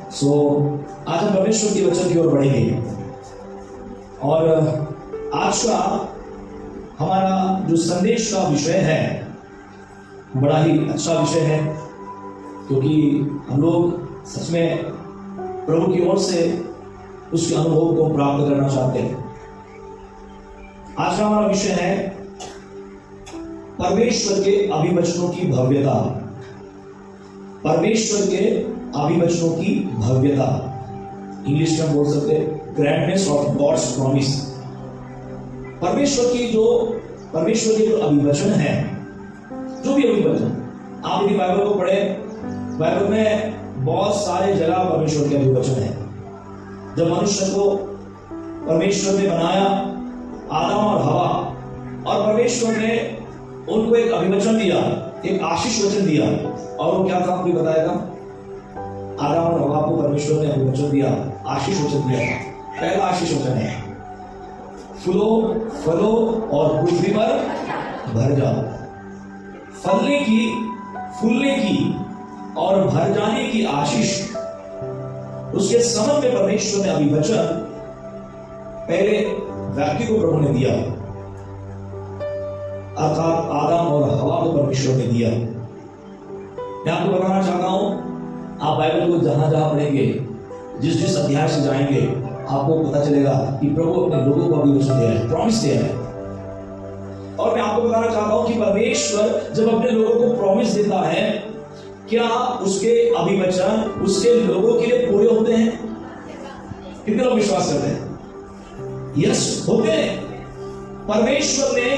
आज हम परमेश्वर के वचन की ओर बढ़ेंगे और आज का हमारा जो संदेश का विषय है बड़ा ही अच्छा विषय है, क्योंकि हम लोग सच में प्रभु की ओर से उसके अनुभव को प्राप्त करना चाहते हैं। आज का हमारा विषय है परमेश्वर के अभिवचनों की भव्यता। परमेश्वर के अभिवचनों की भव्यता, इंग्लिश में बोल सकते हैं ग्रैंडनेस ऑफ गॉड्स प्रॉमिस। परमेश्वर के जो अभिवचन है, जो भी अभिवचन, आप यदि बाइबल को पढ़े, बाइबल में बहुत सारे जगह परमेश्वर के अभिवचन है। जब मनुष्य को परमेश्वर ने बनाया, आदम और हवा, और परमेश्वर ने उनको एक अभिवचन दिया, एक आशीष वचन दिया, और वो क्या था आपको बताएगा। आदम और हवा को परमेश्वर ने अभिवचन दिया, आशीष वचन दिया। पहला आशीष वचन है फूलो फलो और पृथ्वी पर भर जाओ। फलने की, फूलने की और भर जाने की आशीष उसके संबंध में परमेश्वर ने अभिवचन पहले व्यक्ति को प्रभु ने दिया, अर्थात आदम और हवा को परमेश्वर ने दिया। मैं आपको बताना चाहता हूं, आप बाइबल को जहां जहां पढ़ेंगे, जिस अध्याय से जाएंगे, आपको पता चलेगा कि प्रभु अपने लोगों को अभिवचन दे रहे हैं, प्रॉमिस दे रहे हैं। और मैं आपको बताना चाहता हूं कि परमेश्वर जब अपने लोगों को प्रॉमिस देता है, क्या उसके अभिवचन उसके लोगों के लिए पूरे होते हैं? कितने लोग विश्वास करते हैं? यस, होते हैं। परमेश्वर ने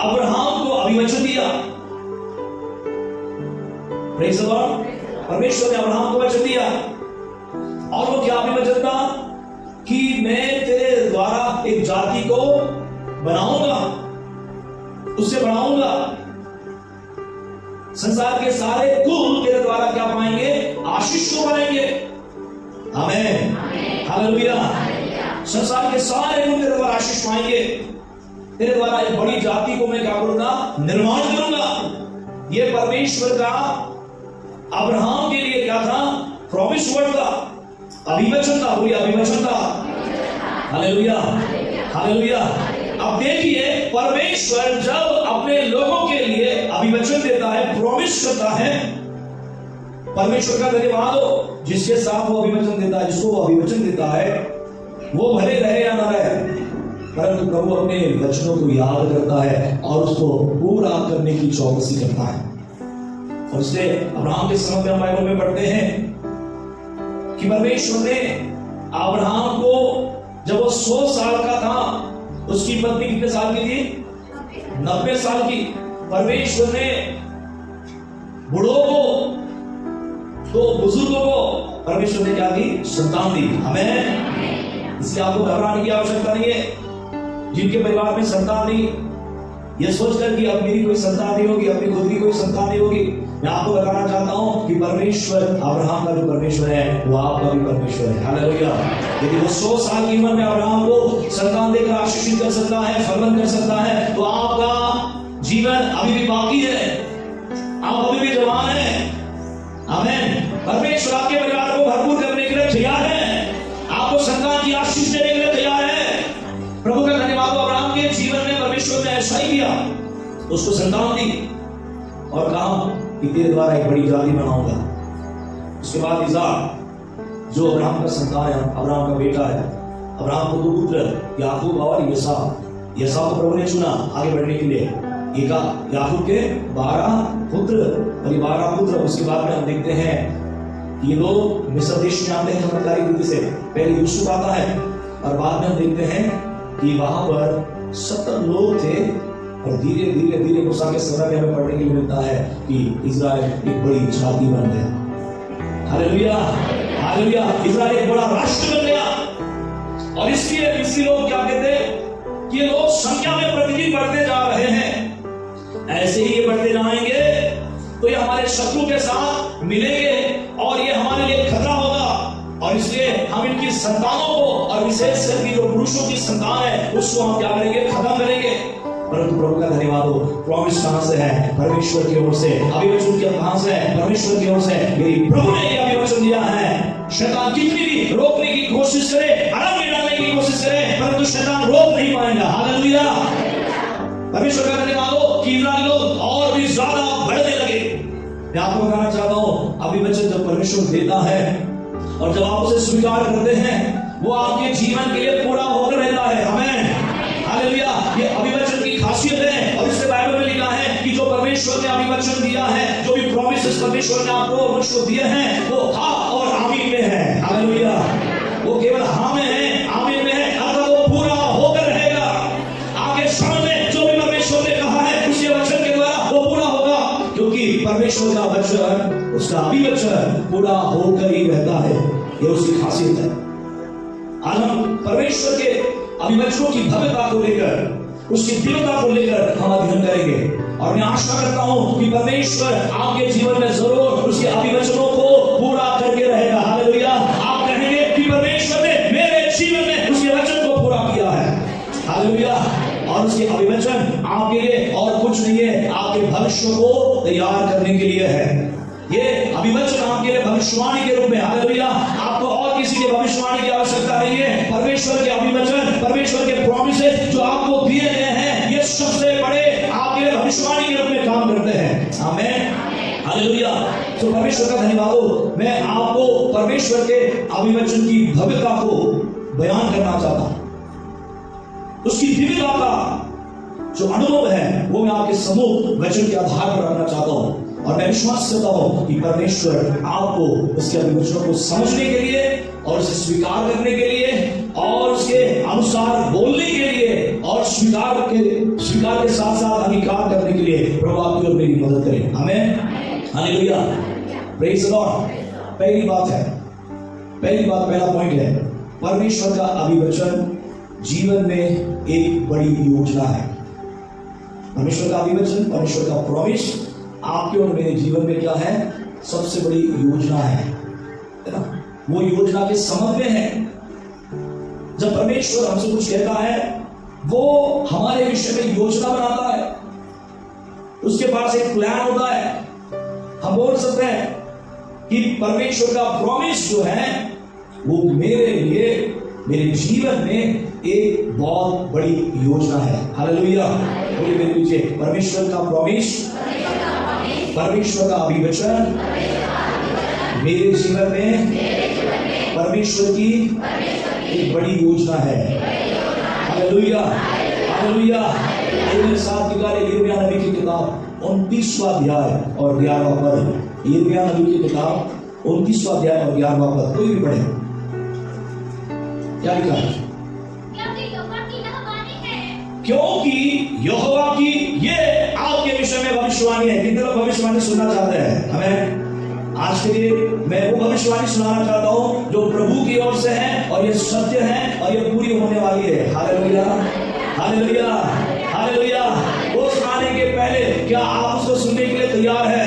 अब्राहम को अभिवचन दिया। Praise the Lord. परमेश्वर ने अब्राहम को वचन दिया, और वो क्या अभिवचन था कि मैं तेरे द्वारा एक जाति को बनाऊंगा, उससे बढ़ाऊंगा। संसार के सारे कुल तेरे द्वारा क्या पाएंगे? आशीष को पाएंगे। आमीन, हालेलुया। संसार के सारे कुल तेरे द्वारा आशीष पाएंगे। तेरे द्वारा एक बड़ी जाति को मैं क्या करूंगा? निर्माण करूंगा। ये परमेश्वर का अब्राहम के लिए क्या था? प्रॉमिस वर्ड था, अभिवचन था। बोलिए अभिवचन था। Hallelujah, hallelujah. अब देखिए, परमेश्वर जब अपने लोगों के लिए अभिवचन देता है, प्रॉमिस करता है, परमेश्वर का धन्यवाद हो जिसके साथ वो अभिवचन देता है, जिसको वो अभिवचन देता है, वो भले रहे या ना रहे, परंतु प्रभु अपने वचनों को याद करता है और उसको पूरा करने की चौकसी करता है। और इसलिए अब्राहम के समय में हम बाइबल में पढ़ते हैं कि परमेश्वर ने अब्राहम को, जब वो 100 साल का था, उसकी पत्नी कितने साल की थी? 90 साल की। परमेश्वर ने बूढ़ों को, तो बुजुर्गों को परमेश्वर ने क्या दी? संतान दी। हमें इसलिए आपको घबराने की आवश्यकता नहीं है। जिनके परिवार में संतान नहीं, ये सोचकर कि अब मेरी कोई संतान नहीं होगी, अपनी खुद की कोई संतान नहीं होगी, मैं आपको बताना चाहता हूं कि परमेश्वर, अब्राहम का जो परमेश्वर है, वो आपका भी परमेश्वर है। हालेलुया। यदि वो 100 साल की उम्र में अब्राहम को संतान देकर आशीषित कर सकता है, फलवंत कर सकता है, तो आपका जीवन अभी भी बाकी है, आप अभी भी जवान हैं। आमीन। परमेश्वर आपके परिवार को भरपूर करने के लिए तैयार है, आपको संतान की आशीष देने के लिए तैयार है। प्रभु का धन्यवाद। अब्राहम के जीवन में परमेश्वर ने ऐसा ही किया, उसको संतान दी और कहा कि तेरे द्वारा एक बड़ी जाति बनाऊंगा। उसके बाद इज़हाक, जो अब्राहम का संतान है, अब्राहम का बेटा है। अब्राहम को 2 पुत्र, याकूब और यसाव। यसाव को प्रभु ने चुना आगे बढ़ने के लिए। याकूब के 12 पुत्र और 12 पुत्र। उसके बाद में हम देखते हैं कि ये लोग मिस्र देश में आते हैं चमत्कारी रीति से। पहले यूसुफ आता है और बाद में हम देखते हैं कि वहां पर 70 लोग थे, और धीरे धीरे धीरे मूसा के समय में हमें पढ़ने के लिए मिलता है कि इज़राइल एक बड़ी जाति बन गया। Hallelujah, hallelujah. इज़राइल एक बड़ा राष्ट्र बन गया। और इसलिए इसी लोग क्या कहते हैं कि ये लोग संख्या में प्रतिदिन बढ़ते जा रहे हैं। ऐसे ही ये बढ़ते जाएंगे तो ये हमारे शत्रु के साथ मिलेंगे और ये हमारे लिए खतरा होगा। और इसलिए हम इनकी संतानों को, और विशेष करके जो पुरुषों की संतान है, उसको हम क्या करेंगे? खत्म करेंगे। परंतु प्रभु का धन्यवाद हो, प्रॉमिस कहां से है? परमेश्वर की ओर से। अभिवचन कहां से है? परमेश्वर की ओर से। मेरी प्रभु ने यह अभिवचन दिया है शैतान कितनी भी रोकने की कोशिश करे, आराम में डालने की कोशिश करे, परंतु शैतान रोक नहीं पाएगा। हालेलुया। परमेश्वर का धन्यवाद हो कि इस्राएल लोग और भी ज्यादा बढ़ने लगे। मैं आपको बताना चाहता हूं, अभी वचन जब परमेश्वर देता है और जब आप उसे स्वीकार करते हैं, वो आपके जीवन के लिए पूरा होकर रहता है। आमीन, हालेलुया। ये अभिवचन की खासियत है और इसके बाइबल में लिखा है कि जो परमेश्वर ने अभिवचन दिया है, जो भी प्रॉमिसेस परमेश्वर ने आपको और मुझको दिए हैं, वो हाँ और आमीन में है। हालेलुया। वो केवल हाँ में है, आमीन में है, अर्थात वो पूरा होकर रहेगा। आगे समय में जो भी परमेश्वर ने कहा है उसके वचन के द्वारा वो पूरा होगा, क्योंकि परमेश्वर का वचन, उसका अभिवचन पूरा होकर ही रहता है। ये उसकी खासियत है। आज हम परमेश्वर के अभिवचनों की भव्यता को लेकर, उसकी दिव्यता को लेकर हम अध्ययन करेंगे और मैं आशा करता हूं कि परमेश्वर आपके जीवन में जरूर उसके अभिवचनों को पूरा करके रहेगा। हालेलुया। आप कहेंगे कि परमेश्वर ने मेरे जीवन में उसके वचन को पूरा किया है। हालेलुया। और उसके अभिवचन आपके लिए और कुछ नहीं है, आपके भविष्य को तैयार करने के लिए है। ये अभिवचन आपके लिए भविष्यवाणी के रूप में, हालेलुया, आपको और किसी के भविष्यवाणी की आवश्यकता नहीं है। परमेश्वर के अभिवचन, परमेश्वर के प्रॉमिसेस जो आपको दिए गए हैं, ये सबसे बड़े आपके लिए भविष्यवाणी के रूप में काम करते हैं। आमीन, हालेलुया। तो परमेश्वर का धन्यवाद हो। मैं आपको परमेश्वर के अभिवचन की भव्यता को बयान करना चाहता हूं। उसकी दिव्यता का जो अनुभव है वो मैं आपके सम्मुख वचन के आधार पर रखना चाहता हूं और मैं विश्वास करता हूं कि परमेश्वर आपको उसके अभिवचनों को समझने के लिए और उसे स्वीकार करने के लिए और उसके अनुसार बोलने के लिए और स्वीकार के साथ साथ अंगीकार करने के लिए प्रभु आपकी और मेरी मदद करें। आमीन, हालेलुया, प्रेज़ द लॉर्ड। पहली बात है, पहला पॉइंट है, परमेश्वर का अभिवचन जीवन में एक बड़ी योजना है। परमेश्वर का अभिवचन, परमेश्वर का प्रॉमिस आपके और मेरे जीवन में क्या है? सबसे बड़ी योजना है ना? वो योजना के संबंध में है। जब परमेश्वर हमसे कुछ कहता है, वो हमारे विषय में योजना बनाता है, उसके पास एक प्लान होता है। हम बोल सकते हैं कि परमेश्वर का प्रॉमिस जो है वो मेरे लिए, मेरे जीवन में एक बहुत बड़ी योजना है। हालेलुया। बोलिए मेरे पीछे, परमेश्वर का प्रॉमिस, परमेश्वर का अभिवचन मेरे जीवन में परमेश्वर की एक बड़ी योजना है। Hallelujah, hallelujah. मेरे साथ निकाले यिर्मयाह नबी की किताब 29वां अध्याय और 11वां पद। यिर्मयाह नबी की किताब 29वां अध्याय और 11वां पद, कोई भी पढ़े। क्या लिखा है? क्योंकि यहोवा की ये आपके विषय में भविष्यवाणी है। कितने लोग भविष्यवाणी सुनना चाहते हैं? हमें आज के लिए मैं वो भविष्यवाणी सुनाना चाहता हूं जो प्रभु की ओर से है और ये सत्य है और ये पूरी होने वाली है। Hallelujah, hallelujah, hallelujah. वो सुनाने के पहले क्या आप उसको सुनने के लिए तैयार है?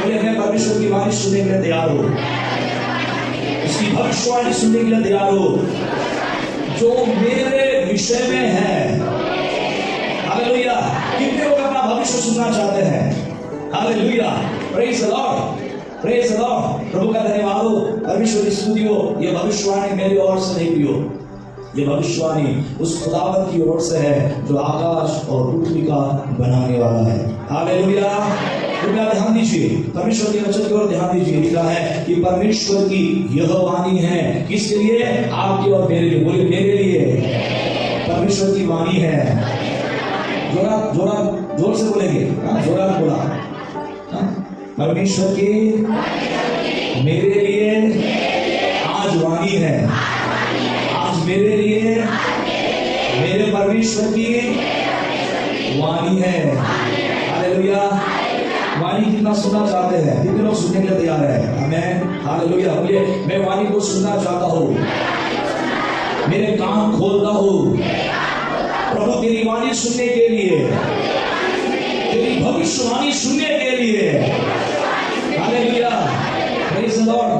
बोले मैं परमेश्वर की वाणी सुनने के लिए तैयार हूं, उसकी भविष्यवाणी सुनने के लिए तैयार हूं जो मेरे विषय में है। हालेलुया। कितने लोग अपना भविष्य सुनना चाहते हैं? Hallelujah, praise the Lord, praise the Lord. प्रभु का धन्यवाद हो, परमेश्वर की स्तुति हो। ये भविष्यवाणी मेरी ओर से नहीं पियो, ये भविष्यवाणी उस खुदावंत की ओर से है जो आकाश और पृथ्वी का बनाने वाला है। हालेलुया। कृपया ध्यान दीजिए, परमेश्वर के वचन की ओर ध्यान दीजिए। लिखा है कि परमेश्वर की यह वाणी है, किसके लिए? आपके और मेरे लिए। बोले मेरे लिए परमेश्वर की वाणी है। जोर से बोलेंगे, जोरा बोला। परमेश्वर की मेरे लिए आज वाणी है, आज मेरे लिए मेरे परमेश्वर की वाणी है। हालेलुया। वाणी कितना सुनना चाहते हैं? कितने लोग सुनने के लिए तैयार है? आमीन, हालेलुया। बोलिए मैं वाणी को सुनना चाहता हूँ, मेरे कान खोलता हूँ प्रभु तेरी वाणी सुनने के लिए, तेरी भविष्यवाणी सुनने के लिए। Hallelujah, praise the Lord.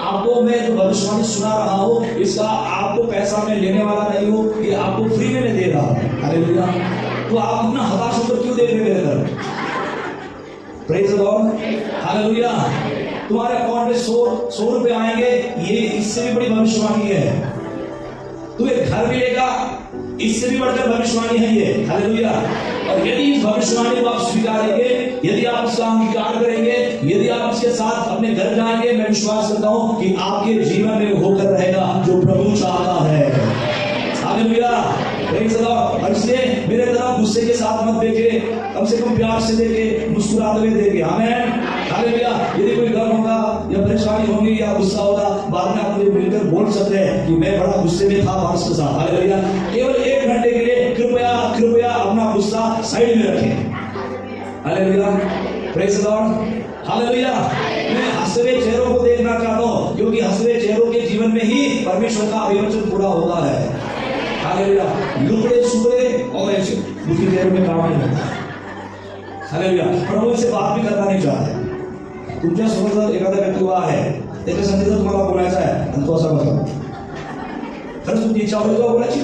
आपको मैं जो भविष्यवाणी सुना रहा हूँ, इसका आपको पैसा मैं लेने वाला नहीं हूँ, ये आपको फ्री में मैं दे रहा हूँ। हालेलुया। तो आप इतना हताश होकर क्यों देख रहे मेरे तरफ? Praise the Lord, hallelujah. तुम्हारे अकाउंट में 100 रुपए आएंगे, ये इससे भी बड़ी भविष्यवाणी है। तुम्हें घर मिलेगा, इससे भी बढ़कर भविष्यवाणी है ये। हालेलुया। और यदि इस भविष्यवाणी को आप स्वीकारेंगे, यदि आप उसका अंगीकार करेंगे, यदि आप उसके साथ अपने घर जाएंगे, मैं विश्वास करता हूं कि आपके जीवन में होकर रहेगा जो प्रभु चाहता है। हालेलुया। Praise the Lord. और इसलिए मेरे तरफ गुस्से के साथ मत देखे, कम से कम प्यार से देखे, मुस्कुराते हुए देखे। आमीन। हालेलुया। यदि कोई गम होगा या परेशानी होगी या गुस्सा होगा, बाद में आप मुझे मिलकर बोल सकते हैं कि मैं बड़ा गुस्से में था पास्टर साहब। हालेलुया। केवल 1 घंटे के लिए कृपया अपना गुस्सा साइड में रखें। Hallelujah. Praise the Lord. Hallelujah. मैं हंसे हुए चेहरों को देखना चाहता हूं, क्योंकि हंसे हुए चेहरों के जीवन में ही परमेश्वर का अभिवचन पूरा होता है। हालेलुया। लुकड़े सुकड़े और ऐसे दुखी चेहरों में काम नहीं होता। हालेलुया। प्रभु से बात भी करना नहीं चाहते। तुमच्या समोर एखादा व्यक्ती उभा आहे, त्याच्यासाठी जर तुम्हाला बोलायचं आहे आणि तो असा बसला, खरंच तुमची इच्छा होती का बोलायची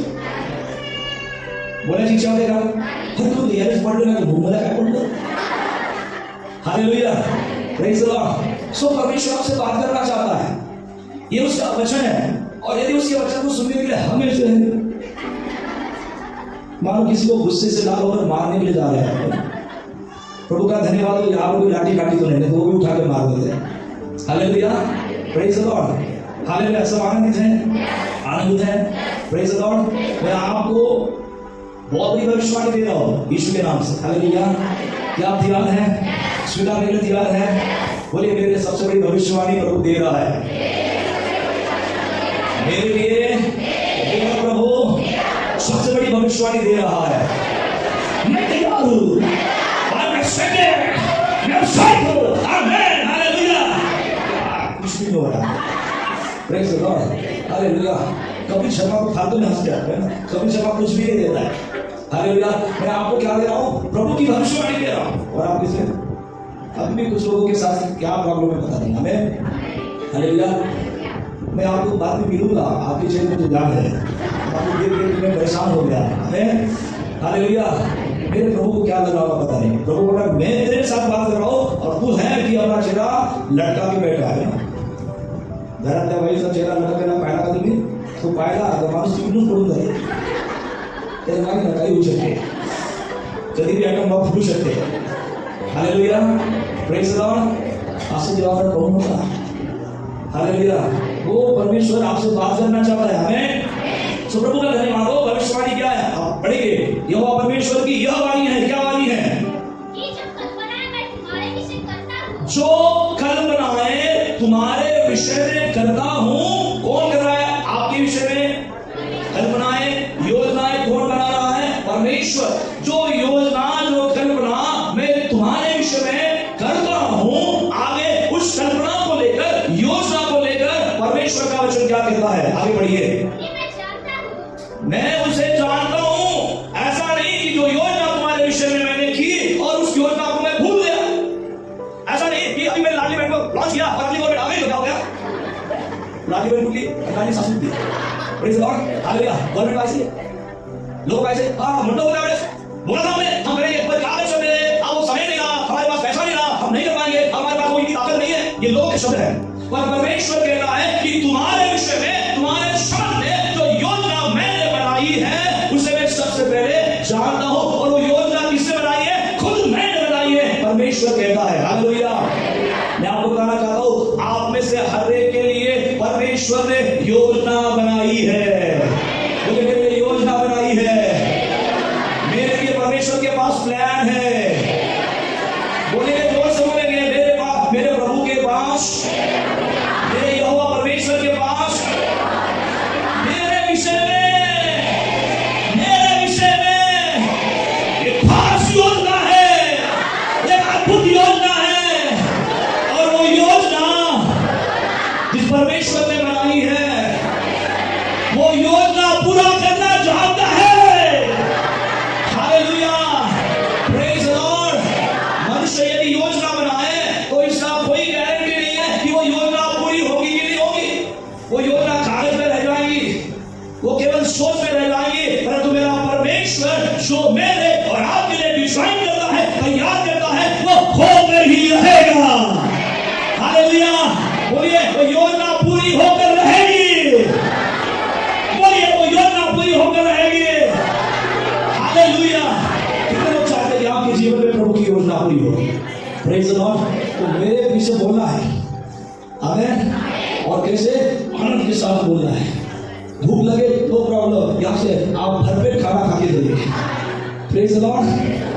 इच्छा होते का? खरं तू यायलाच पडलं ना, मला काय पडलं? Hallelujah. Praise the Lord. So परमेश्वर आपसे बात करना चाहता है, ये उसका वचन है। और यदि उसके वचन को सुनने के लिए हम मिलते हैं, मानो किसी को गुस्से से लाल होकर मारने के लिए जा रहे हैं, प्रभु का धन्यवाद हो, यहाँ कोई लाठी काटी तो नहीं, तो वो भी उठा के मार देते हैं। Hallelujah. Praise the Lord. Hallelujah. सब आनंदित हैं। Praise the Lord. मैं आपको बहुत बड़ी भविष्यवाणी दे रहा हूँ यीशु के नाम से। हालेलुया। क्या आप तैयार हैं? स्वीकार करने के लिए तैयार हैं? बोलिए, मेरे लिए सबसे बड़ी भविष्यवाणी प्रभु दे रहा है। मेरे लिए प्रभु सबसे बड़ी भविष्यवाणी दे रहा है। मैं तैयार हूँ। कुछ नहीं हो रहा। Praise the Lord. Hallelujah. Kapil Sharma को फालतू में हंस जाते हैं। कपिल शर्मा कुछ भी नहीं देता है। हालेलुया। मैं आपको क्या दे रहा हूँ? प्रभु की भविष्यवाणी दे रहा हूँ। और आप इसे अभी भी कुछ लोगों के साथ क्या प्रॉब्लम है पता नहीं हमें। हालेलुया। मैं आपको बाद में मिलूंगा, आपके चेहरे में तो जान है, आपको देख के मैं परेशान हो गया। हमें हालेलुया। मेरे प्रभु को क्या लगा होगा पता नहीं। प्रभु बोला, मैं तेरे साथ बात कर रहा हूँ और तू है कि अपना चेहरा लटका के बैठा है ना। घरात त्या बाईचा चेहरा लटकलेला पाहिला का तुम्ही? तो पाहिला तर माणूस तिकडून पडून जाईल, त्याच्या मागे ना काही होऊ शकते, कधी भी ॲटम बॉम्ब फुटू शकते। हालेलुया। Praise the Lord. असं जेव्हा आपण पाहू नका। हालेलुया। वो परमेश्वर आपसे बात करना चाहता है। हमें सो प्रभु का धन्यवाद हो। भविष्यवाणी क्या है? आप पढ़ेंगे। यहोवा परमेश्वर की यह वाणी है। क्या वाणी है? जो कल्पनाएं तुम्हारे विषय में करता हूं। कौन कर रहा है आपके विषय में कल्पनाएं, योजनाएं? कौन बना रहा है? परमेश्वर। जो योजना, जो कल्पना मैं तुम्हारे विषय में करता हूं, आगे उस कल्पना को लेकर, योजना को लेकर परमेश्वर का वचन क्या कहता है? आगे बढ़िए। मैं उसे जानता हूं। ऐसा नहीं कि जो योजना तुम्हारे विषय में मैंने की और उस योजना को मैं भूल गया। ऐसा नहीं कि अभी मैंने लाडली बहन को लॉन्च किया और अगली गवर्नमेंट आ गई तो क्या हो गया? लाडली बहन की लाडली सासू थी। Praise the Lord. Hallelujah. Government ऐसी है, लोग ऐसे मुंडो बोला बोला था हम करेंगे, पर क्या है शब्द है? वो समय नहीं रहा, हमारे पास पैसा नहीं रहा, हम नहीं कर पाएंगे, हमारे पास कोई ताकत नहीं है। ये लोग के शब्द है। पर परमेश्वर कह रहा है कि तुम्हारे विषय में, तुम्हारे शब्द में जो योजना मैंने बनाई है, उसे मैं सबसे पहले जानता हूं। और वो योजना किसने बनाई है? खुद मैंने बनाई है। परमेश्वर कहता है। हालेलुया। मैं आपको बताना चाहता हूं, आप में से हर एक के लिए परमेश्वर ने योजना बनाई है। मुझे मेरे लिए योजना बनाई है। मेरे लिए परमेश्वर के पास प्लान है। बोलेंगे, जोर से बोलेंगे, मेरे पास, मेरे प्रभु के पास, मेरे यहोवा परमेश्वर के पास मेरे विषय में एक खास योजना है, एक अद्भुत योजना है। और वो योजना जिस परमेश्वर ने बनाई है, वो योजना पूरा करना चाहता है। हालेलुया। Praise the Lord. मनुष्य यदि योजना बनाए तो इसका कोई गारंटी नहीं है कि वो योजना पूरी होगी कि नहीं होगी। वो योजना कागज में रह जाएगी, वो केवल सोच में रह जाएगी। परंतु मेरा परमेश्वर जो मेरे और आपके लिए डिजाइन करता है, तैयार करता है, वो होकर ही रहेगा। हालेलुया। योजना पूरी होकर रहेगी। बोलिए वो योजना पूरी होकर रहेगी। हालेलुया। कितने लोग चाहते हैं कि आपके जीवन में प्रभु की योजना पूरी हो? Praise the Lord. तो मेरे पीछे बोलना है आमीन। और कैसे? आनंद के साथ बोलना है। भूख लगे नो प्रॉब्लम, यहाँ से आप भरपेट खाना खा के जाइए। Praise the Lord.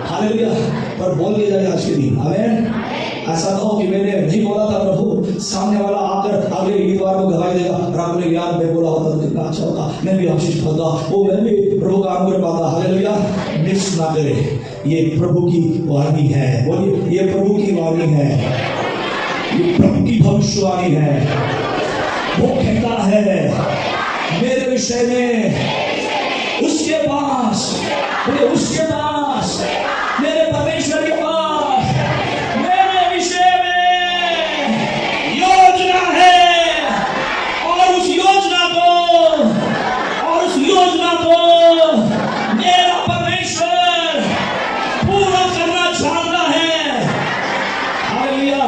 हालेलुया। पर बोल के जाइए आज के दिन आमीन। ऐसा ना हो कि मैंने नहीं बोला था प्रभु, सामने वाला आकर अगले वीरवार को गवाही देगा और आपने यार मैं बोला होता तो कितना अच्छा होता, मैं भी आशीष पाता, वो मैं भी प्रभु का अनुग्रह पाता। हालेलुया। मिस ना करे, ये प्रभु की वाणी है। बोलिए ये प्रभु की वाणी है, ये प्रभु की भविष्यवाणी है। वो कहता है मेरे विषय में, उसके पास, बोले उसके पास, मेरे परमेश्वर के पास मेरे विषय में योजना है। और उस योजना को मेरा परमेश्वर पूरा करना चाहता है। हालेलुया।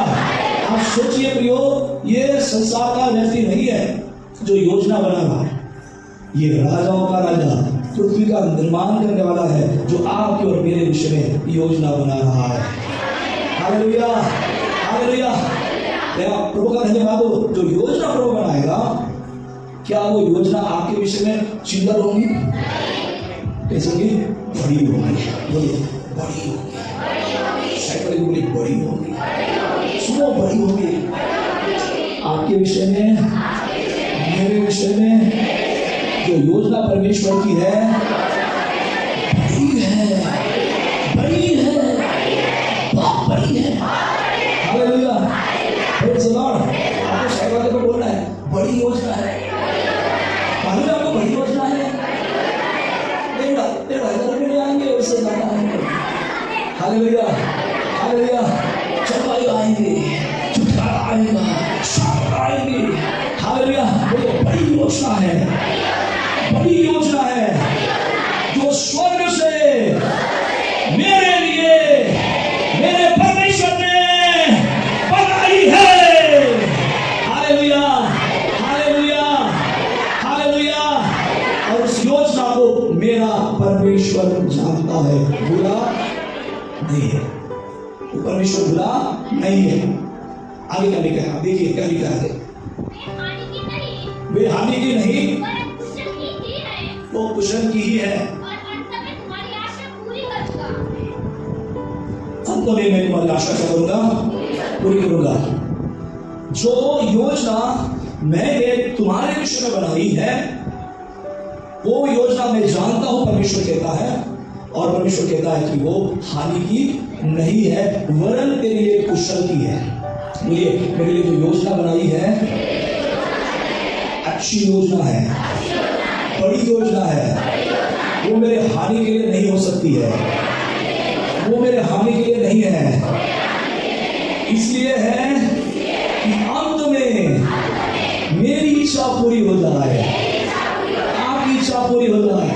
आप सोचिए प्रियो, ये संसार का व्यक्ति नहीं है जो योजना बना रहा है, ये राजाओं का राजा, पृथ्वी का निर्माण करने वाला है, जो आपके और मेरे विषय में योजना बना रहा है। हालेलुया। हालेलुया। प्रभु का धन्यवाद हो। जो योजना प्रभु बनाएगा, क्या वो योजना आपके विषय में चिंतन होगी? कैसे होगी? बड़ी होगी। बोलिए बड़ी होगी। शायद बोली बड़ी होगी। सुनो बड़ी होगी। आपके विषय में, मेरे विषय में जो योजना परमेश्वर की है, बड़ी है, बड़ी है, बहुत बड़ी है। हालेलुया। Praise the Lord. आपको शायद वाले को बोलना है बड़ी योजना है। मालूम है आपको बड़ी योजना है? 1,500 रुपये आएंगे, उससे ज्यादा आएंगे। हालेलुया। हालेलुया। चौपाई आएंगे, छुटकारा आएगा, शांति आएगी। हालेलुया। बोलो बड़ी योजना है, बड़ी योजना है जो स्वर्ग से मेरे लिए, मेरे परमेश्वर ने बनाई है। हालेलुया। हालेलुया। हालेलुया। और उस योजना को मेरा परमेश्वर जानता है, बुरा नहीं है। वो परमेश्वर बुरा नहीं है। आगे क्या लिखा है? देखिए क्या लिखा है। वे हानि की नहीं, वो कुशल की ही है। अंत में मैं तुम्हारी आशा करूंगा, पूरी करूंगा। जो योजना मैंने तुम्हारे विषय में बनाई है, वो योजना मैं जानता हूं, परमेश्वर कहता है। और परमेश्वर कहता है कि वो हानि की नहीं है, वरन तेरे लिए कुशल की है। बोलिए मेरे लिए जो योजना बनाई है, अच्छी योजना है, बड़ी योजना है। वो मेरे हानि के लिए नहीं हो सकती है, वो मेरे हानि के लिए नहीं है। इसलिए है कि अंत में मेरी इच्छा पूरी हो जाए, आपकी इच्छा पूरी हो जाए।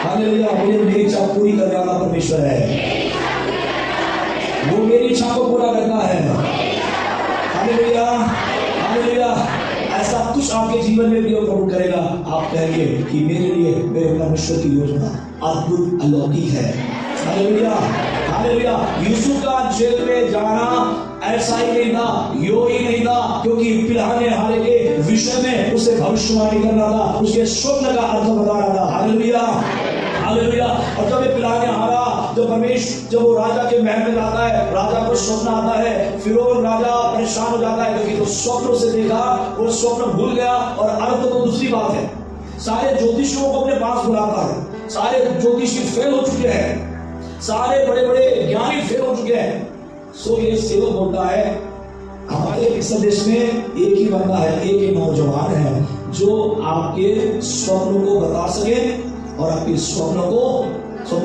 हालेलुया। बोले मेरी इच्छा पूरी करने वाला परमेश्वर है, वो मेरी इच्छा को पूरा करता है। हालेलुया। हालेलुया। ऐसा कुछ आपके जीवन में भी प्रभु करेगा। आप कहेंगे कि मेरे लिए मेरे परमेश्वर की योजना अद्भुत अलौकिक है। हालेलुया। हालेलुया। यूसुफ का जेल में जाना ऐसा ही नहीं था, यो ही नहीं था, क्योंकि पिलाने हारे के विषय में उसे भविष्यवाणी करना था, उसके स्वप्न का अर्थ बता रहा था। हालेलुया। हालेलुया। और जब पिलाने हारा, जब वो राजा के महल में जाता है, राजा को स्वप्न आता है, फिरौन राजा परेशान हो जाता है, क्योंकि तो स्वप्न से देखा वो स्वप्न भूल गया और अर्थ तो दूसरी बात है। सारे ज्योतिषियों को अपने पास बुलाता है, सारे ज्योतिषी फेल हो चुके हैं, सारे बड़े बड़े ज्ञानी फेल हो चुके हैं। सो ये सेवक बोलता है हमारे इस देश में एक ही बंदा है, एक ही नौजवान है जो आपके स्वप्नों को बता सके और आपके स्वप्न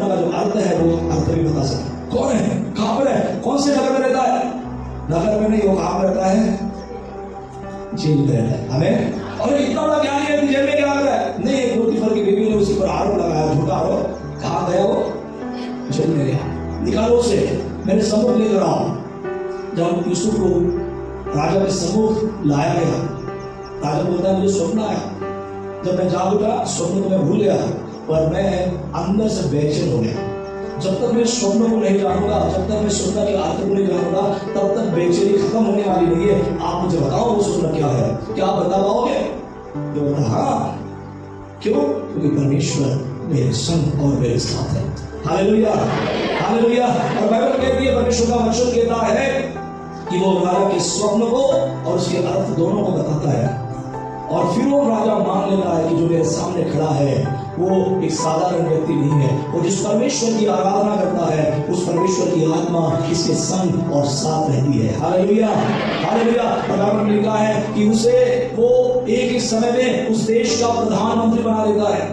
का जो अर्थ है वो अर्थ भी बता सके। कौन है? कहां पर है? कौन से नगर में रहता है? नगर में नहीं, वो कहां पर रहता है? जेल में रहता है। हमें और इतना बड़ा ज्ञानी है कि जेल में क्या कर रहा है? नहीं, एक पोतीफर की बीवी ने उसी पर आरोप लगाया, झूठा आरोप। कहां गया वो? जेल में गया। निकालो उसे, मेरे सम्मुख लेकर आओ। जब यूसुफ को राजा के सम्मुख लाया गया, साहिब बोलता है मुझे स्वप्न आया, जब मैं जाग उठा स्वप्न को मैं भूल गया, पर मैं अंदर से बेचैन हो गया। जब तक मैं स्वप्न को नहीं जानूंगा, जब तक मैं स्वप्न के अर्थ को नहीं जानूंगा, तब तक बेचैनी खत्म होने वाली नहीं है। आप मुझे बताओ वो स्वप्न क्या है, क्या आप बता पाओगे? तो बोला हाँ, क्यों? क्योंकि परमेश्वर मेरे संग और मेरे साथ है। Hallelujah, hallelujah. और बाइबल कहती है, परमेश्वर का वचन कहता है कि वो राजा के स्वप्न को और उसके अर्थ दोनों को बताता है, और फिर वो राजा मान लेता है कि जो मेरे सामने खड़ा है वो एक साधारण व्यक्ति नहीं है। वो जिस परमेश्वर की आराधना करता है, उस परमेश्वर की आत्मा इसके संग और साथ रहती है। Hallelujah, hallelujah. बाइबल में लिखा है कि उसे वो एक ही समय में उस देश का प्रधानमंत्री बना देता है।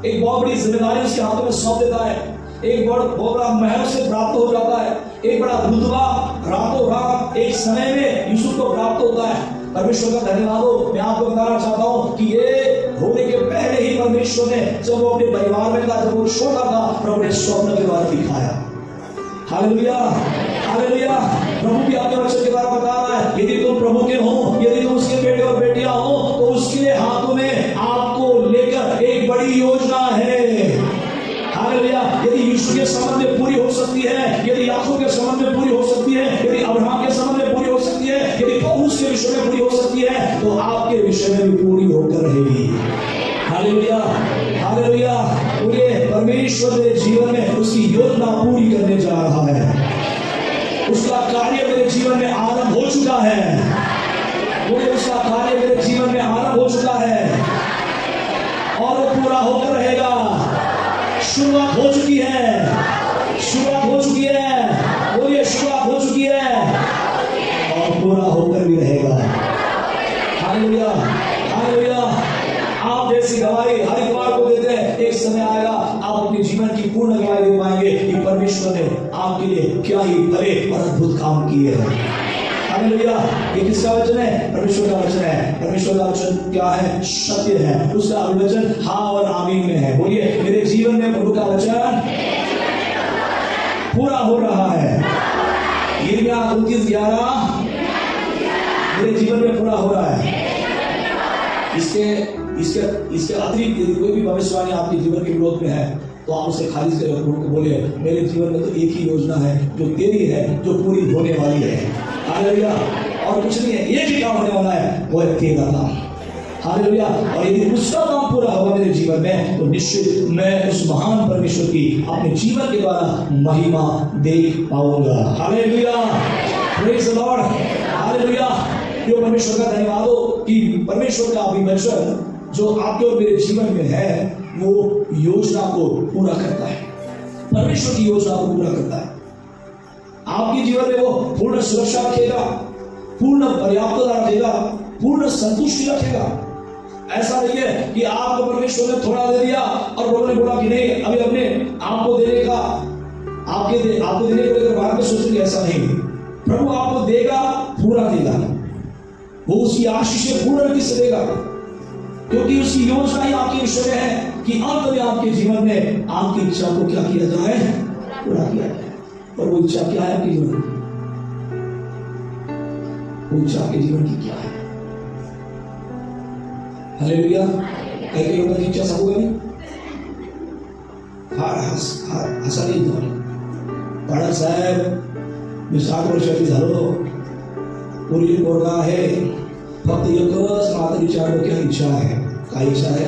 एक बहुत बड़ी जिम्मेदारी उसके हाथों में सौंप देता है। एक बहुत बड़ा महल से प्राप्त हो जाता है। एक बड़ा रुतबा रातों रात एक समय में यूसुफ को प्राप्त होता है। परमेश्वर का धन्यवाद हो। मैं आपको बताना चाहता हूँ कि ये होने के पहले ही परमेश्वर ने, जब वो अपने परिवार में था, जब वो छोटा था, प्रभु ने स्वप्न के द्वारा दिखाया। Hallelujah, hallelujah. प्रभु भी आपके वचन के द्वारा बता रहा है, यदि तुम प्रभु के हो, यदि तुम उसके बेटे और बेटियां हो, तो उसके हाथों में आपको लेकर एक बड़ी योजना है। हालेलुया। यदि यीशु के संबंध में पूरी हो सकती है, यदि याकूब के संबंध में पूरी हो सकती है, यदि अब्राहम के संबंध में पूरी हो सकती है, यदि पौलुस के विषय में पूरी हो सकती है, तो आपके विषय में भी पूरी होकर रहेगी। Hallelujah, hallelujah. बोलिए, परमेश्वर मेरे जीवन में उसकी योजना पूरी करने जा रहा है। उसका कार्य मेरे जीवन में आरंभ हो चुका है। बोलिए, उसका कार्य मेरे जीवन में आरंभ हो चुका है और वो पूरा होकर रहेगा। शुरुआत हो चुकी है, शुरुआत हो चुकी है। बोलिए, शुरुआत हो चुकी है और पूरा होकर भी रहेगा। Hallelujah, hallelujah. आप जैसी गवाही हर एक बार को देते हैं, एक समय आएगा आप अपने जीवन की पूर्ण गवाही दे पाएंगे कि परमेश्वर ने आपके लिए क्या ही बड़े और अद्भुत काम किए हैं। हालेलुया। ये किसका वचन है? परमेश्वर का वचन है। परमेश्वर का वचन क्या है? सत्य है। उसका अभिवचन हाँ और आमीन में है। बोलिए, मेरे जीवन में प्रभु का वचन पूरा हो रहा है। यिर्मयाह 29:11 मेरे जीवन में पूरा हो रहा है। इसके अतिरिक्त यदि कोई भी भविष्यवाणी आपके जीवन के विरोध में है, तो आप उसे खारिज करें और बोले, मेरे जीवन में तो एक ही योजना है जो तेरी है, जो पूरी होने वाली है। हालेलुया। और कुछ नहीं है, एक ही काम होने वाला है, वो है तेरा काम। हालेलुया। और यदि उसका काम पूरा होगा मेरे जीवन में, तो निश्चित मैं उस महान परमेश्वर की अपने जीवन के द्वारा महिमा देख पाऊंगा। Hallelujah, praise the Lord. Hallelujah. यो परमेश्वर का धन्यवाद हो कि परमेश्वर का अभिवचन जो आपके और मेरे जीवन में है, वो योजना को पूरा करता है। परमेश्वर की योजना को पूरा करता है। आपके जीवन में वो पूर्ण सुरक्षा रखेगा, पूर्ण पर्याप्तता रखेगा, पूर्ण संतुष्टि रखेगा। ऐसा नहीं है कि आपको परमेश्वर ने थोड़ा दे दिया और प्रभु ने बोला कि नहीं, अभी हमने आपको देने का आपको देने को लेकर बाद में सोचेंगे। ऐसा नहीं, प्रभु आपको देगा, पूरा देगा। वो उसकी आशीष पूर्ण रीति से देगा, क्योंकि उसकी योजना ही आपके विषय में है कि अंत में आपके जीवन में आपकी इच्छा को क्या किया जाए? पूरा किया जाए। और वो इच्छा क्या है आपके जीवन में? वो इच्छा आपके जीवन की क्या है? हालेलुया। कई लोगों की इच्छा सब होगा नहीं। हसा नहीं बाळा साहेब, मी 60 वर्षाची झालो, पूर्वी पोरगा आहे, फक्त एकच म्हातारीच्या डोक्यात इच्छा आहे. काय इच्छा आहे?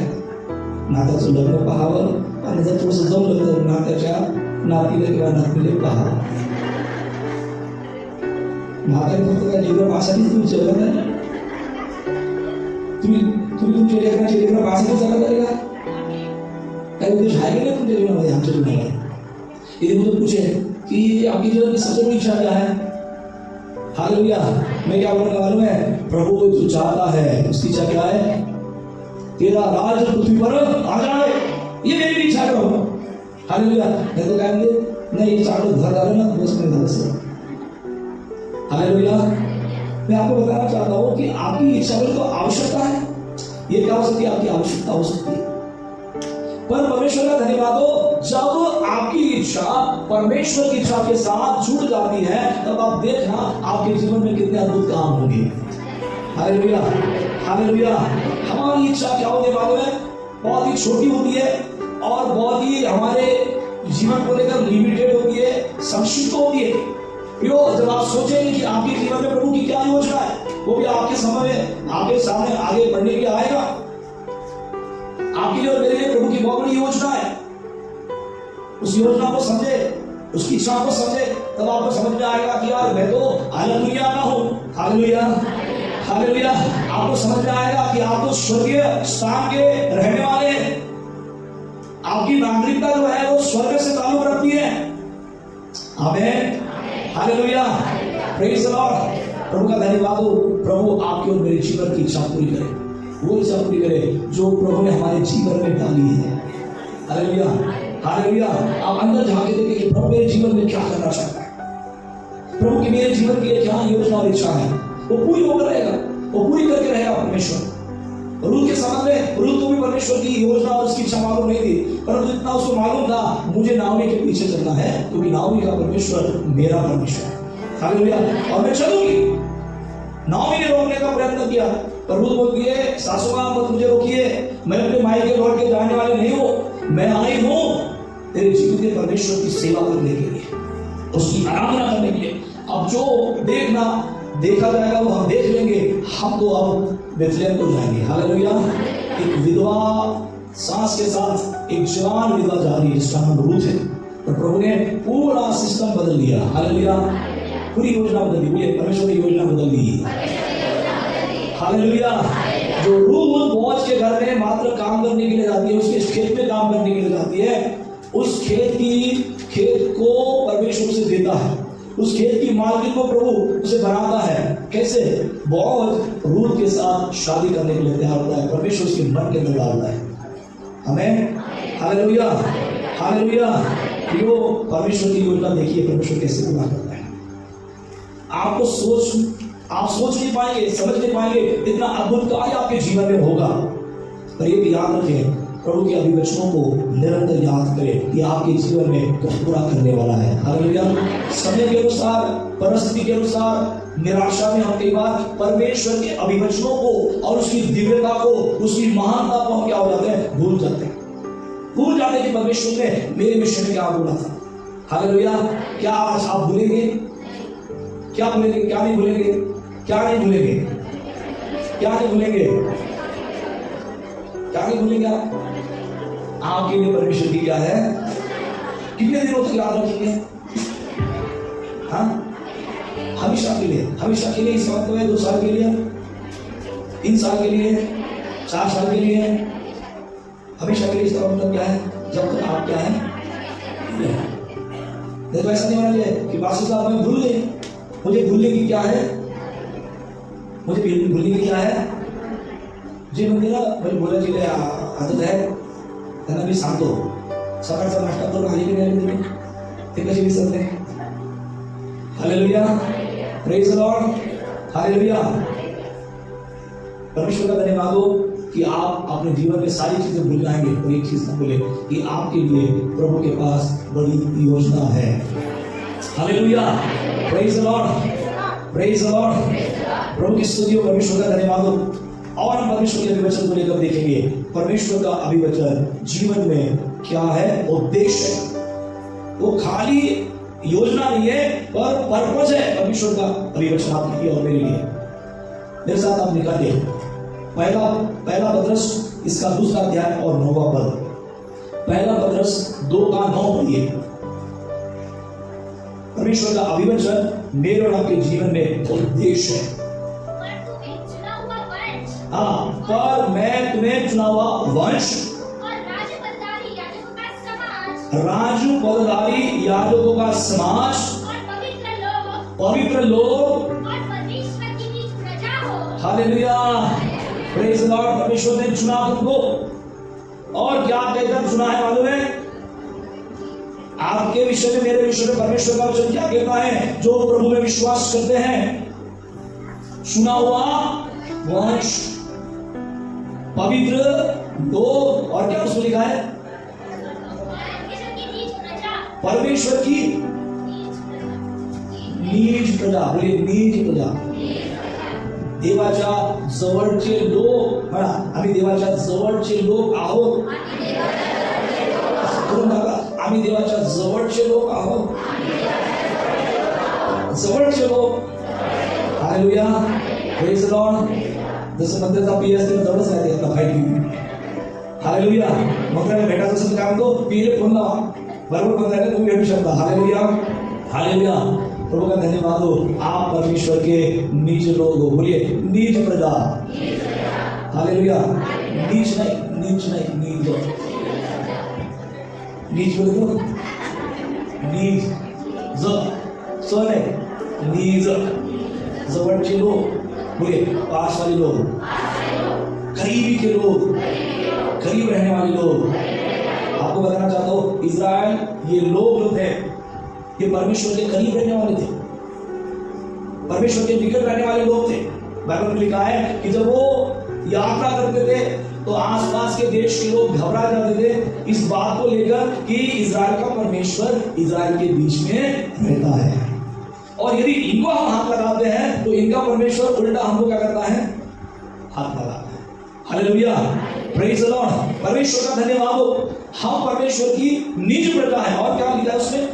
नाताचं लग्न पाहावं आणि जर थोडंसं जमलं तर नात्याच्या नातीला किंवा नातीला पाहावं. म्हातारी फक्त काय लेकरं पाहासाठीच तुम्ही जगत नाही. तुम्ही तुमच्या लेकरांचे लेकरं पाहासाठी जगत आहे का? काही उद्देश आहे का नाही तुमच्या जीवनामध्ये, आमच्या जीवनामध्ये? यदि मुझे पूछे कि आपकी जीवन की सबसे बड़ी इच्छा क्या है? हालेलुया। मैं क्या बोलने वाला हूं? प्रभु जो चाहता है, उसकी इच्छा क्या है? तेरा राज पृथ्वी पर आ जाए, ये मेरी इच्छा है प्रभु। हालेलुया। नहीं तो कहेंगे नहीं, 4 घर डाले ना, बस में घर से। हालेलुया। मैं आपको बताना चाहता हूँ कि आपकी इच्छा में तो आवश्यकता है। ये क्या हो सकती है? आपकी आवश्यकता हो सकती है। पर परमेश्वर का धन्यवाद हो, जब आपकी इच्छा परमेश्वर की इच्छा के साथ जुड़ जाती है, तब आप देखना आपके जीवन में कितने अद्भुत काम होंगे। Hallelujah, hallelujah. हमारी इच्छा क्या होती है मालूम है? बहुत ही छोटी होती है और बहुत ही हमारे जीवन को लेकर लिमिटेड होती है, संक्षिप्त होती है। प्रियो, जब आप सोचेंगे कि आपके जीवन में प्रभु की क्या योजना है, वो भी आपके समय में आपके सामने आगे बढ़ने के लिए आएगा। आपके लिए और मेरे लिए प्रभु की बहुत बड़ी योजना है। उस योजना को समझे, उसकी इच्छा को समझे, तब आपको समझ में आएगा कि यार मैं तो अलग दुनिया का हूँ। Hallelujah, hallelujah. आपको समझ में आएगा कि आप तो स्वर्गीय स्थान के रहने वाले हैं। आपकी नागरिकता जो है वो स्वर्ग से ताल्लुक रखती है। आमीन, हालेलुया, प्रेज द लॉर्ड। प्रभु का धन्यवाद हो। प्रभु आपके और मेरे जीवन की इच्छा पूरी करे, वो इच्छा पूरी करे जो प्रभु ने हमारे जीवन में डाली है। Hallelujah, hallelujah. आप अंदर झांके देखें कि प्रभु मेरे जीवन में क्या करना चाहता है, प्रभु की मेरे जीवन के लिए क्या योजना और इच्छा है, वो पूरी होकर रहेगा, वो पूरी करके रहेगा परमेश्वर। रूत के संबंध में, रूत को भी परमेश्वर की योजना और उसकी इच्छा मालूम नहीं थी, परंतु इतना उसको मालूम था मुझे नाओमी के पीछे चलना है, क्योंकि नाओमी का परमेश्वर मेरा परमेश्वर है। हालेलुया, और मैं चलूंगी। नाओमी ने रोकने का प्रयत्न किया, पर रूत बोलती है सासू मां मत मुझे रोकिए, मैं अपने मायके लौट के जाने वाली नहीं हूं, मैं आई हूं तेरे जीवित के परमेश्वर की सेवा करने के लिए, उसकी आराधना करने के लिए। अब जो देखा जाएगा वो हम देख लेंगे। हम तो अब बेथलेहम को जाएंगे। हालेलुया। एक विधवा सास के साथ एक जवान विधवा जा रही है जिसका नाम रूत है, और प्रभु ने पूरा सिस्टम बदल दिया। हालेलुया, पूरी योजना बदल दी। परमेश्वर ने योजना बदल दी। हालेलुया। जो रूत बोअज के घर में मात्र काम करने के लिए जाती है, उसके खेत में काम करने के लिए जाती है, उस खेत को परमेश्वर उसे देता है, उस खेत की मालकिन को प्रभु उसे बनाता है। कैसे? बोअज रूत के साथ शादी करने के लिए तैयार होता है, परमेश्वर उसके मन के अंदर डालता है। हमें हालेलुया, हालेलुया। प्रियो, परमेश्वर की योजना देखिए परमेश्वर कैसे पूरा करता है। आप सोच नहीं पाएंगे, समझ नहीं पाएंगे इतना अद्भुत कार्य आपके जीवन में होगा। पर ये भी याद रखें, प्रभु के अभिवचनों को निरंतर याद करें कि आपके जीवन में कुछ पूरा करने वाला है। हालेलुया। समय के अनुसार, परिस्थिति के अनुसार, निराशा में हम कई बार परमेश्वर के अभिवचनों को और उसकी दिव्यता को, उसकी महानता को हम क्या हो जाते हैं, भूल जाते हैं कि परमेश्वर ने मेरे विषय में क्या बोला था। हालेलुया। क्या आज आप भूलेंगे? क्या भूलेंगे? क्या नहीं भूलेंगे? क्या नहीं भूलेंगे? क्या नहीं भूलेंगे? क्या नहीं भूलेंगे? आपके लिए परमेश्वर की क्या है? कितने दिनों तक याद रखेंगे? हाँ, हमेशा के लिए, हमेशा के लिए। इस वक्त में 2 साल के लिए, 3 साल के लिए, 4 साल के लिए, हमेशा के लिए। इसका मतलब क्या है? जब तक आप क्या है, देखो ऐसा नहीं होना चाहिए कि पास्टर साहब मैं भूल गए। मुझे भूलने की क्या है? मुझे भूलने की क्या है? जी मंदिरा मुझे बोला जी आदत है त्यांना मी सांगतो सकाळचा नाश्ता करून आली की नाही तुम्ही ते कशी विसरते. Hallelujah, praise the Lord, hallelujah. परमेश्वर का धन्यवाद हो कि आप अपने जीवन में सारी चीजें भूल जाएंगे और एक चीज न भूले कि आपके लिए प्रभु के पास बड़ी योजना है. Hallelujah, praise the Lord, praise the Lord. प्रभु की स्तुति हो, परमेश्वर का धन्यवाद हो. और हम परमेश्वर के अभिवचन को लेकर देखेंगे. परमेश्वर का अभिवचन जीवन में क्या है? उद्देश्य है. वो खाली योजना नहीं है पर पर्पस है. परमेश्वर का अभिवचन आपके लिए और मेरे लिए. मेरे साथ आप निकालिए पहला पत्रस इसका 2रा अध्याय और 9वां पद. पहला पत्रस 2:9 पढ़िए. परमेश्वर का अभिवचन मेरे और आपके जीवन में उद्देश्य है. हाँ, पर मैं तुम्हें चुना हुआ वंश और राजू पदधारी याजकों का समाज और पवित्र लोग और परमेश्वर की निज प्रजा हो. Hallelujah, praise the Lord. परमेश्वर ने चुना तुमको. और क्या कहकर चुना है मालूम है? आपके विषय में, मेरे विषय में परमेश्वर का वचन क्या कहता है? जो प्रभु में विश्वास करते हैं, चुना हुआ वंश, पवित्र लोग, और क्या उसमें लिखा है? परमेश्वर की निज प्रजा. बोलिए निज प्रजा. देवाच्या जवळचे लोक म्हणा, आम्ही देवाच्या जवळचे लोक आहोत. करून टाका, आम्ही देवाच्या जवळचे लोक आहोत. जवळचे लोक. Hallelujah, praise the Lord. जसं मंदिराचा पी असते जवळच राहते आपला फाईट. हालेलुया. मंदिराला भेटायचं असेल काय म्हणतो, पीले फोन लावा, बरोबर मंदिराला तुम्ही भेटू शकता. Hallelujah, hallelujah. प्रभु का धन्यवाद हो. आप परमेश्वर के निज लोग हो. बोलिए निज प्रजा. हालेलुया. नीच नहीं, नीच नहीं, निज. नीच बोले तो नीज, ज नहीं, नीज. जवळचे लोग. बोलिए पास वाले लोग, करीबी के लोग, करीब रहने वाले लोग. आपको बताना चाहता हूं, इज़राइल ये लोग थे, ये परमेश्वर के करीब रहने वाले थे, परमेश्वर के निकट रहने वाले लोग थे. बाइबल में लिखा है कि जब वो यात्रा करते थे तो आसपास के देश के लोग घबरा जाते थे इस बात को लेकर कि इज़राइल का परमेश्वर इज़राइल के बीच में रहता है, और यदि इनको हम हाथ लगाते हैं तो इनका परमेश्वर उल्टा हमको क्या करता है, हाथ लगाता है. Hallelujah, praise the Lord. परमेश्वर का धन्यवाद हो. हम परमेश्वर की निज प्रजा है. और क्या लिखा है उसमें,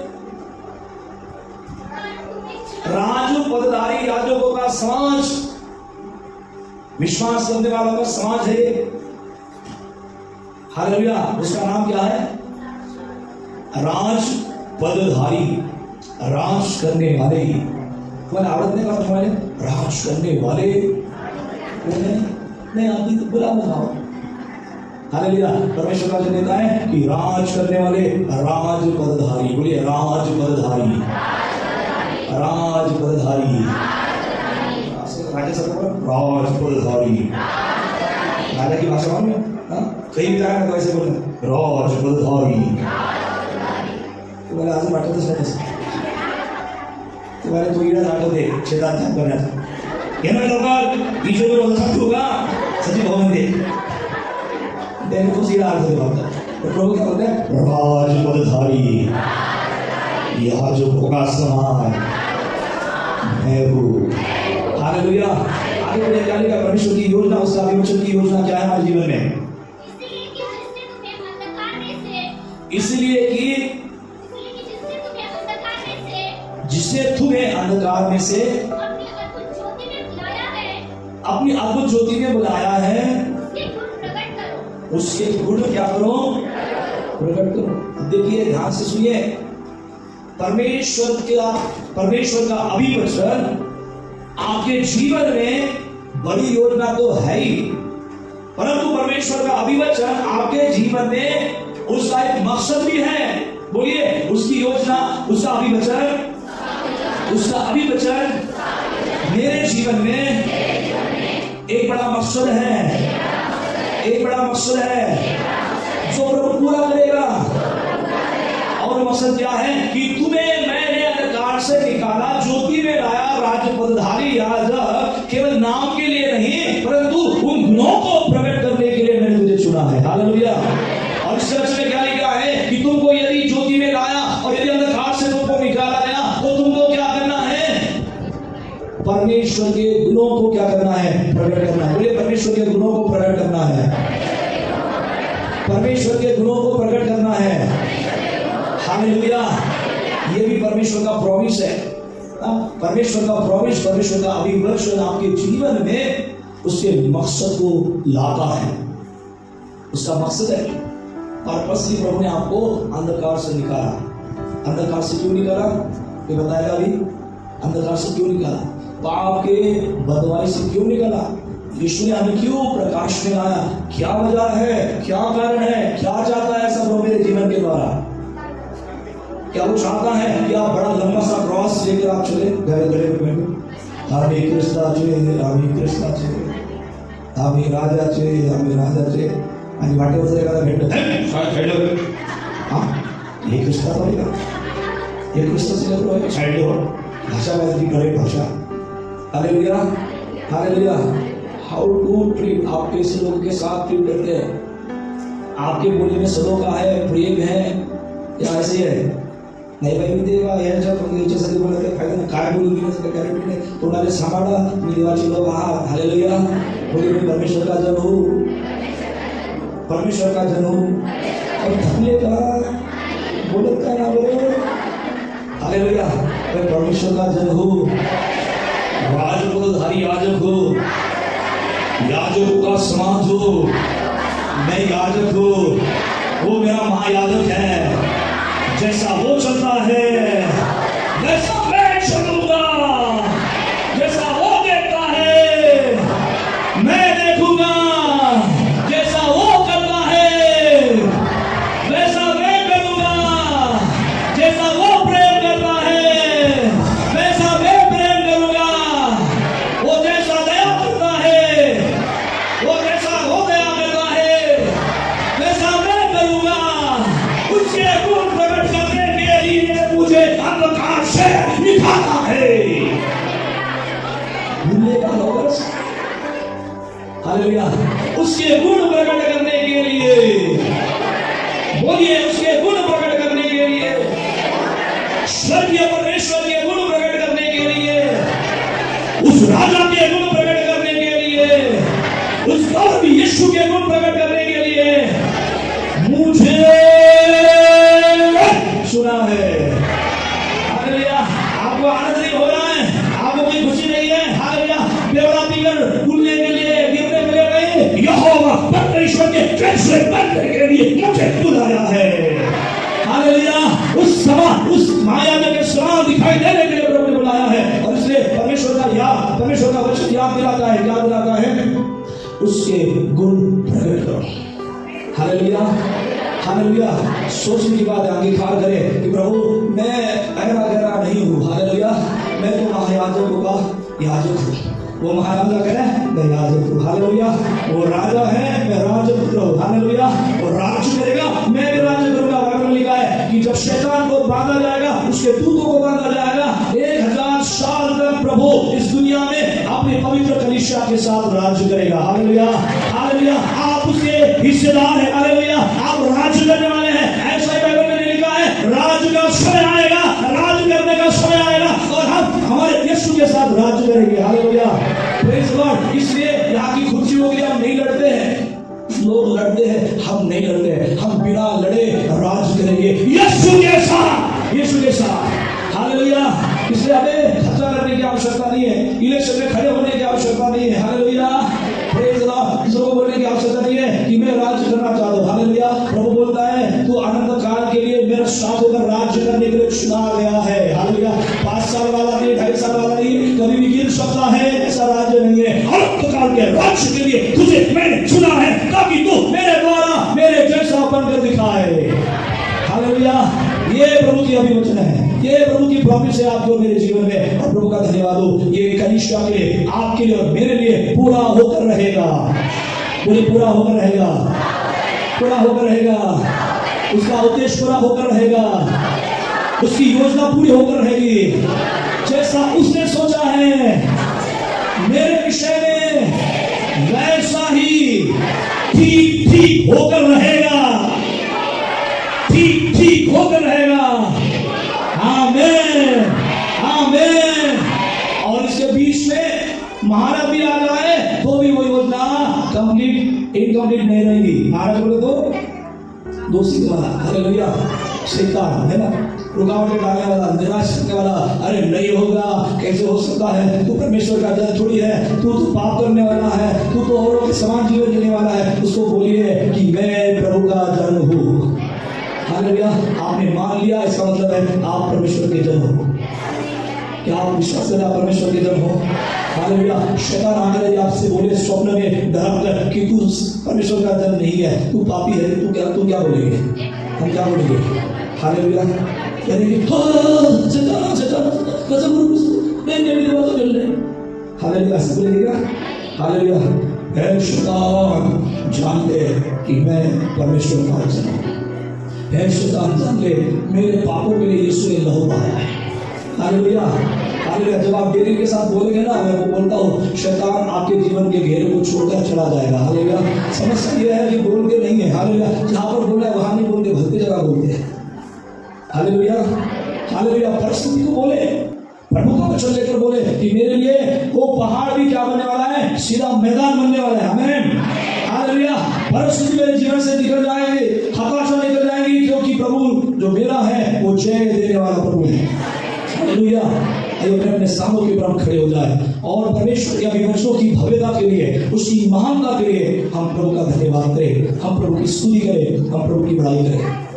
राजू पदधारी याजकों का समाज, विश्वास करने वालों का समाज है. हालेलुया. उसका नाम क्या है, राज पदधारी, राज करने वाले. तुम्हारे आवड़त नहीं करने वाले, राज करने वाले नहीं आती तो बुला बताओ. हालेलुया. परमेश्वर का देता है कि राज करने वाले, राज पदधारी. बोलिए राज पदधारी, राज पदधारी. राजा सब राज पदधारी. राजा की भाषा मालूम है, कहीं भी जाए तो ऐसे बोले राज पदधारी. तुम्हाला अजून वाटतच नाही तसं. तुम्हाला तो इडा आठवते शेतात काम करण्याचा. येणार लवकर ईश्वर होता होगा सचिव भवन दे त्याने तो सीधा आठवते फक्त. तो प्रभु क्या बोलते हैं, राज पदधारी, यह जो होगा समान है वो. हालेलुया. आगे बढ़े क्या लिखा, परमेश्वर की योजना, उसका विमोचन की योजना क्या है हमारे जीवन में. इसलिए कि जिसने तुम्हें अंधकार में से अपनी अद्भुत ज्योति में बुलाया है, उसके गुण क्या करो, प्रकट करो. देखिए ध्यान से सुनिए, परमेश्वर का अभिवचन आपके जीवन में बड़ी योजना तो है ही, परंतु परमेश्वर का अभिवचन आपके जीवन में उसका एक मकसद भी है. बोलिए उसकी योजना, उसका अभिवचन, उसका अभिवचन मेरे जीवन में एक बड़ा मकसद है, एक बड़ा मकसद है जो प्रभु पूरा करेगा. और मकसद क्या है कि तुम्हें मैंने अंधकार से निकाला, ज्योति में लाया. राज पदधारी याजक केवल नाम के लिए नहीं परंतु उन गुणों को प्रकट करने के लिए मैंने तुझे चुना है. हालेलुया. और इस वचन में क्या लिखा है कि तुमको यदि ज्योति में लाया और यदि अंधकार से तुमको निकाला गया तो तुमको क्या करना है, परमेश्वर के गुणों को क्या करना है, प्रकट करना है. बोलिए परमेश्वर के गुणों को प्रकट करना है, परमेश्वर के गुणों को प्रकट करना है. हालेलुया. ये भी परमेश्वर का प्रॉमिस है. परमेश्वर का प्रॉमिस, परमेश्वर का अभिवचन आपके जीवन में उसके मकसद को लाता है. उसका मकसद है, पर्पसली प्रभु ने आपको अंधकार से निकाला. अंधकार से क्यों निकाला ये बताएगा अभी. अंधकार से क्यों निकाला, पाप के बदवाई से क्यों निकाला, यीशु ने हमें क्यों प्रकाश में लाया, क्या वजह है, क्या कारण है, क्या चाहता है सब मेरे जीवन के द्वारा. क्या वो चाहता है कि आप बड़ा लंबा सा क्रॉस लेकर आप चले गले गले में बैठो, हमें कृष्णाचे, हमें कृष्णाचे, हमें राजाचे, हमें राजाचे, आणि वाटेवर जर एखादा भेटलं हां हे कृष्णाचा नाही का, हे कृष्णाचे लेकरू आहे, साईडवर भाषा माझी करेक्ट भाषा. Hallelujah, hallelujah. How to treat, आप कैसे लोगों के साथ ट्रीट करते हैं, आपके बोलने में सलों का है, प्रेम है या ऐसे है. नाही बाई, मी देवा याच्या याच्यासाठी बोलत आहे, फायदा काय बोलू की गॅरंटी नाही. तोंडाने सांभाळा, मी देवाचे लोक आहात. हालेलुया. बोले मी परमेश्वर का जन हूँ, परमेश्वर का जन हूँ. अब थकले का बोलत का ना बोलो. हालेलुया. मैं परमेश्वर का जन हूँ, राजधारी याजक हूँ, याजकों का समाज हूँ. मैं याजक हूँ, वो मेरा महायाजक है. जैसा वो चलता है वैसा मैं चलूंगा, जैसा वो देखता है मैं देखूंगा, जैसा वो करता है वैसा मैं करूंगा, जैसा वो प्रेम करता है वैसा मैं प्रेम करूंगा, वो जैसा दया करता है, वो जैसा वो दया करता है वैसा मैं करूंगा. उसके गुण प्रकट करने के लिए मुझे अंधकार से निकाला है. हालेलुया. उसके गुण प्रकट करने के लिए, बोलिए उसके गुण प्रकट करने के लिए, स्वर्गीय परमेश्वर के गुण प्रकट करने के लिए, उस राजा के गुण प्रकट करने के लिए, उस गौरव यीशु के गुण प्रकट करने के लिए मुझे सुना है. हालेलुया. आपको आनंद नहीं हो रहा है, आपको कोई खुशी नहीं है. हालेलुया. बेवड़ा पीकर भूलने के लिए, गिरने के लिए नहीं, यहोवा परमेश्वर के फैसले करने के लिए मुझे बुलाया है. हालेलुया. उस समान, उस माया में समान दिखाई देने के लिए प्रभु ने बुलाया है. और इसलिए परमेश्वर का याद, परमेश्वर का वचन याद दिलाता है. क्या दिलाता है? उसके गुण प्रकट करो. हालेलुया. हालेलुया. सोचने की बात है, अंगीकार करें कि प्रभु मैं ऐरा गहरा नहीं हूँ. हालेलुया. मैं तो महायाजकों का याजक हूँ. वो महाराजा है, मैं याजक हूँ. हालेलुया. वो राजा है, मैं राजपुत्र हूँ. हालेलुया. वो राज्य करेगा, मैं भी राज्य करूंगा. बाइबल में लिखा है कि जब शैतान को बांधा जाएगा, उसके दूतों को बांधा जाएगा, 1000 साल तक प्रभु इस दुनिया में अपने पवित्र कलीसिया के साथ राज्य करेगा. हालेलुया. हालेलुया. आप उसके हिस्सेदार हैं. हालेलुया. आप राज्य करने वाले हैं. ऐसा ही बाइबल में लिखा है, राज्य का समय आएगा, राज्य करने का समय आएगा और हम हमारे यीशु के साथ राज्य करेंगे. हालेलुया. Praise God. इसलिए यहाँ की खुशियों के लिए हम नहीं लड़ते हैं. लोग लड़ते हैं, हम नहीं लड़ते हैं. हम बिना लड़े राज करेंगे यीशु के साथ, यीशु के साथ. हालेलुया. इसलिए हमें खर्चा करने की आवश्यकता नहीं है, इलेक्शन में खड़े होने की आवश्यकता नहीं है. हालेलुया. Praise God. किसी को बोलने की आवश्यकता नहीं है कि मैं राज्य करना चाहता हूँ. हालेलुया. प्रभु बोलता है तू अनंत काल के लिए मेरे साथ होकर राज्य करने के लिए चुना गया है. हालेलुया. 5 साल वाला नहीं, 2.5 साल वाला नहीं, कभी भी गिर सकता है, ऐसा राज्य नहीं है. अनंत काल के राज्य के लिए तुझे मैंने चुना है ताकि तू मेरे द्वारा मेरे जैसा बनकर दिखाए. हालेलुया. ये प्रभु की अभिवचन है, ये प्रभु की प्रॉमिस है आपको मेरे जीवन में. और प्रभु का धन्यवाद हो. ये कलीसिया के लिए, आपके लिए और मेरे लिए पूरा होकर रहेगा. पूरे पूरा होकर रहेगा, पूरा होकर रहेगा. उसका उद्देश्य पूरा होकर रहेगा, उसकी योजना पूरी होकर रहेगी. जैसा उसने सोचा है मेरे विषय में, वैसा ही ठीक ठीक होकर रहेगा, ठीक ठीक होकर रहेगा. आमीन, आमीन. और इसके बीच में महाराज भी आ जाए तो भी वो योजना कंप्लीट इनकम्प्लीट नहीं रहेगी. महाराज बोले तो दोषी वाला, हालेलुया, शैतान है ना, रुकावटें डालने वाला, निराश करने वाला, अरे नहीं होगा, कैसे हो सकता है, तू परमेश्वर का जन थोड़ी है, तू तो पाप करने वाला है, तू तो औरों के समान जीवन जीने वाला है. उसको बोलिए कि मैं प्रभु का जन हूँ. हालेलुया. आपने मान लिया, इसका मतलब है आप परमेश्वर के जन हो. क्या आप विश्वास करें आप परमेश्वर के जन हो? हालेलुया. शैतान आकर यदि आपसे बोले स्वप्न में डरा कर कि तू परमेश्वर का जन नहीं है, तू पापी है, तू क्या बोलेंगे? हम क्या बोलेंगे? हालेलुया. कहेंगे शैतान शैतान कसम नहीं बात तो चल रही. हालेलुया. ऐसा बोलेगा? हालेलुया. ऐ शैतान जान ले कि मैं परमेश्वर का जन हूँ. ऐ शैतान जान ले मेरे पापों के लिए यीशु ने लहू बहाया है. हालेलुया. हालेलुया. जब आप डेरी के साथ बोलेंगे ना, मैं वो बोलता हूँ, शैतान आपके जीवन के घेरे को छोड़कर चला जाएगा. हालेलुया. समस्या ये है कि बोलते नहीं है. हालेलुया. जहाँ पर बोला है वहाँ नहीं बोलते, भलती जगह बोलते हैं. हालेलुया. हालेलुया। परिस्थिति को बोले, प्रभुत्व को चल लेकर बोले कि मेरे लिए वो पहाड़ भी क्या बनने वाला है, सीधा मैदान बनने वाला है। आमीन, हालेलुया। परिस्थिति मेरे जीवन से निकल जाएंगे, हताशा निकल जाएंगी, क्योंकि प्रभु जो मेरा है वो जय देने वाला प्रभु है। हालेलुया। अपने स्थानों के ऊपर हम खड़े हो जाए और परमेश्वर के अभिवचनों की भव्यता के लिए, उसकी महानता के लिए हम प्रभु का धन्यवाद करें, हम प्रभु की स्तुति करें, हम प्रभु की बड़ाई करें।